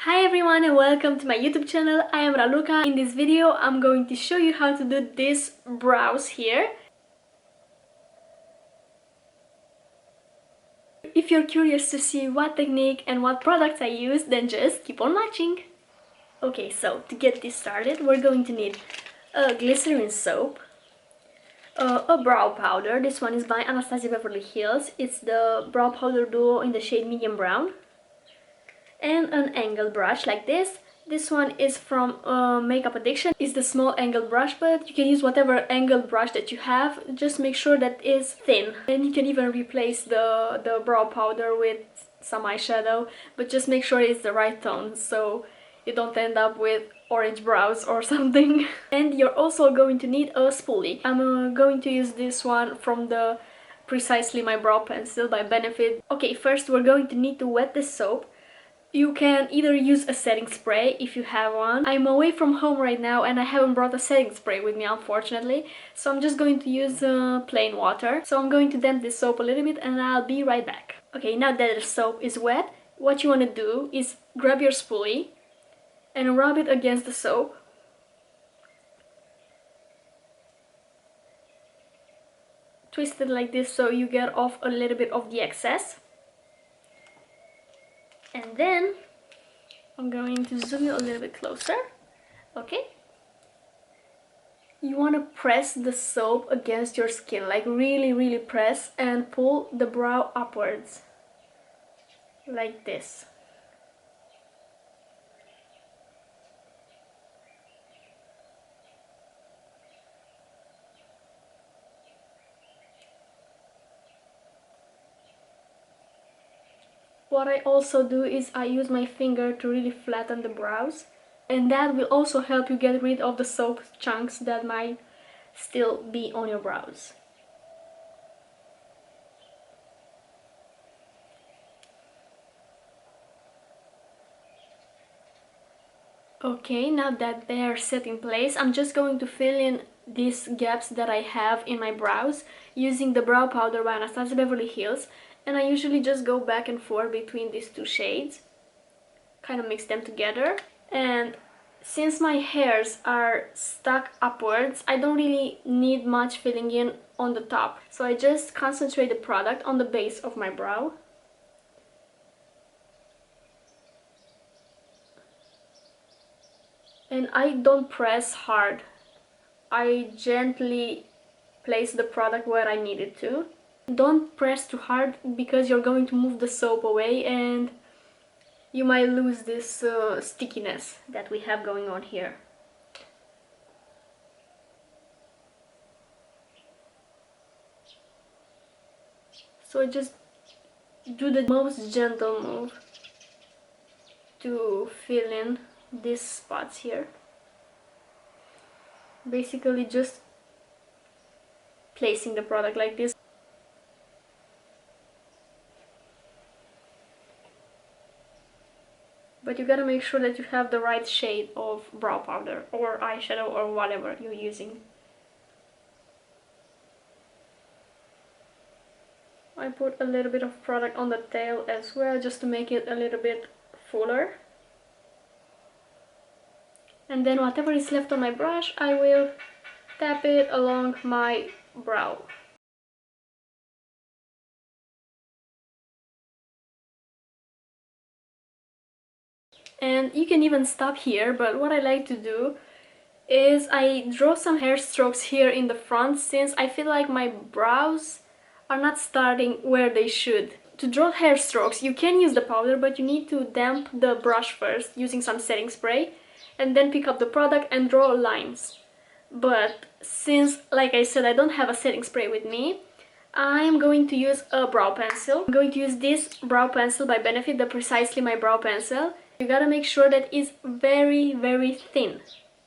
Hi everyone and welcome to my YouTube channel. I am Raluca. In this video I'm going to show you how to do these brows here. If you're curious to see what technique and what products I use, then just keep on watching. Okay, so to get this started we're going to need a glycerin soap, a brow powder. This one is by Anastasia Beverly Hills. It's the brow powder duo in the shade medium brown. And an angle brush like this. This one is from Makeup Addiction. It's the small angle brush, but you can use whatever angle brush that you have. Just make sure that it's thin. And you can even replace the brow powder with some eyeshadow, but just make sure it's the right tone so you don't end up with orange brows or something. And you're also going to need a spoolie. I'm going to use this one from the Precisely My Brow Pencil by Benefit. Okay, first we're going to need to wet the soap. You can either use a setting spray if you have one. I'm away from home right now and I haven't brought a setting spray with me, unfortunately. So I'm just going to use plain water. So I'm going to damp this soap a little bit and I'll be right back. Okay, now that the soap is wet, what you want to do is grab your spoolie and rub it against the soap. Twist it like this so you get off a little bit of the excess. And then I'm going to zoom you a little bit closer. Okay. You want to press the soap against your skin, like really press and pull the brow upwards. Like this. What I also do is I use my finger to really flatten the brows, and that will also help you get rid of the soap chunks that might still be on your brows. Okay, now that they are set in place, I'm just going to fill in these gaps that I have in my brows using the brow powder by Anastasia Beverly Hills. And I usually just go back and forth between these two shades, kind of mix them together. And since my hairs are stuck upwards, I don't really need much filling in on the top. So I just concentrate the product on the base of my brow. And I don't press hard. I gently place the product where I need it to. Don't press too hard because you're going to move the soap away and you might lose this stickiness that we have going on here. So I just do the most gentle move to fill in these spots here. Basically just placing the product like this. But you gotta make sure that you have the right shade of brow powder or eyeshadow or whatever you're using. I put a little bit of product on the tail as well, just to make it a little bit fuller. And then whatever is left on my brush, I will tap it along my brow. And you can even stop here, but what I like to do is I draw some hair strokes here in the front, since I feel like my brows are not starting where they should. To draw hair strokes, you can use the powder, but you need to damp the brush first using some setting spray, and then pick up the product and draw lines. But since, like I said, I don't have a setting spray with me, I'm going to use a brow pencil. I'm going to use this brow pencil by Benefit, the Precisely My Brow Pencil. You gotta make sure that it's very thin,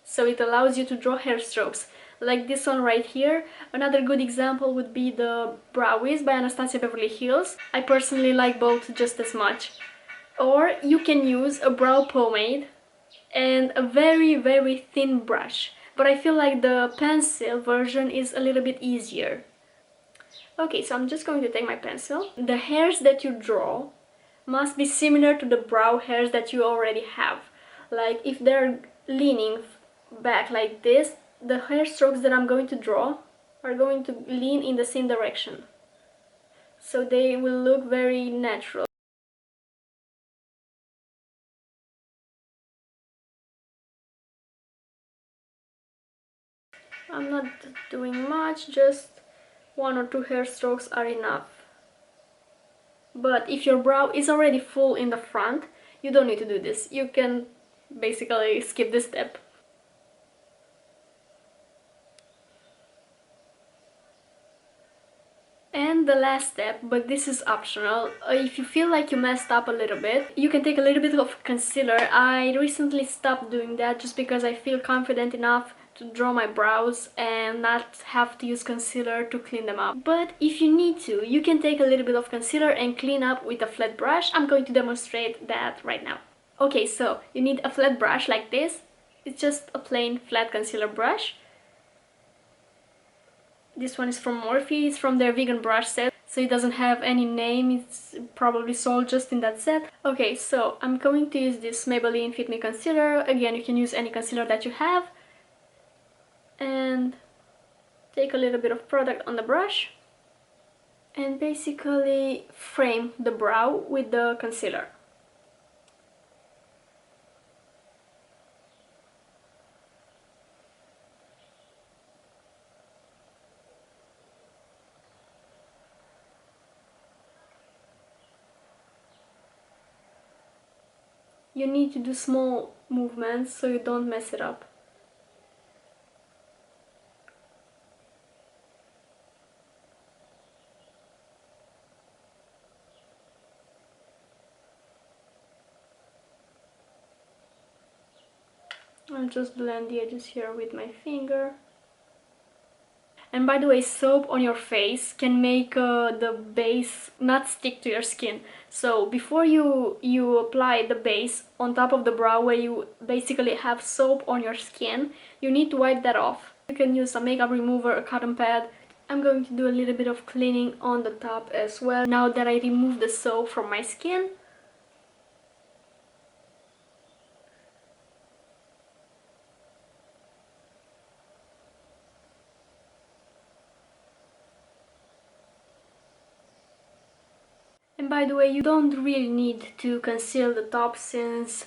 so it allows you to draw hair strokes like this one right here. Another good example would be the Brow Wiz by Anastasia Beverly Hills. I personally like both just as much. Or you can use a brow pomade and a very thin brush, but I feel like the pencil version is a little bit easier. Okay, so I'm just going to take my pencil. The hairs that you draw must be similar to the brow hairs that you already have. Like if they're leaning back like this, the hair strokes that I'm going to draw are going to lean in the same direction. So they will look very natural. I'm not doing much, just 1 or 2 hair strokes are enough. But if your brow is already full in the front, you don't need to do this. You can basically skip this step. And the last step, but this is optional, if you feel like you messed up a little bit, you can take a little bit of concealer. I recently stopped doing that just because I feel confident enough to draw my brows and not have to use concealer to clean them up. But if you need to, you can take a little bit of concealer and clean up with a flat brush. I'm going to demonstrate that right now. Okay, so you need a flat brush like this. It's just a plain flat concealer brush. This one is from Morphe, it's from their vegan brush set, so it doesn't have any name, it's probably sold just in that set. Okay, so I'm going to use this Maybelline Fit Me Concealer. Again, you can use any concealer that you have. And take a little bit of product on the brush. And basically frame the brow with the concealer. You need to do small movements so you don't mess it up. I'll just blend the edges here with my finger. And by the way, soap on your face can make the base not stick to your skin. So before you apply the base on top of the brow where you basically have soap on your skin, you need to wipe that off. You can use a makeup remover, a cotton pad. I'm going to do a little bit of cleaning on the top as well now that I removed the soap from my skin. And by the way, you don't really need to conceal the top since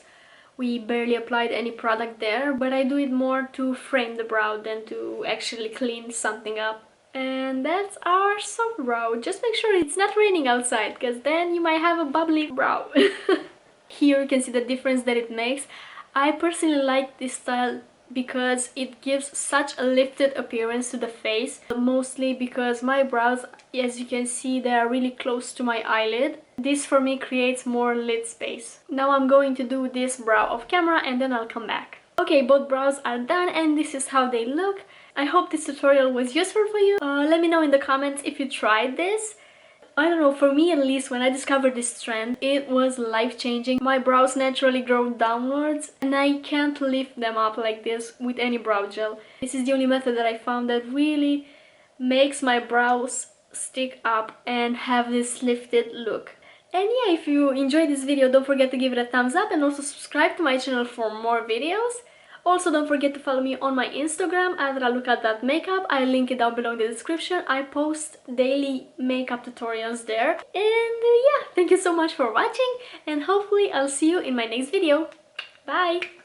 we barely applied any product there, but I do it more to frame the brow than to actually clean something up. And that's our soft brow. Just make sure it's not raining outside, because then you might have a bubbly brow. Here you can see the difference that it makes. I personally like this style because it gives such a lifted appearance to the face, mostly because my brows, as you can see, they are really close to my eyelid. This for me creates more lid space. Now I'm going to do this brow off camera and then I'll come back. Okay, both brows are done and this is how they look. I hope this tutorial was useful for you. Let me know in the comments if you tried this. I don't know, for me at least, when I discovered this trend, it was life-changing. My brows naturally grow downwards and I can't lift them up like this with any brow gel. This is the only method that I found that really makes my brows stick up and have this lifted look. And yeah, if you enjoyed this video, don't forget to give it a thumbs up and also subscribe to my channel for more videos. Also, don't forget to follow me on my Instagram at raluca.makeup. I'll link it down below in the description. I post daily makeup tutorials there. And yeah, thank you so much for watching and hopefully I'll see you in my next video. Bye!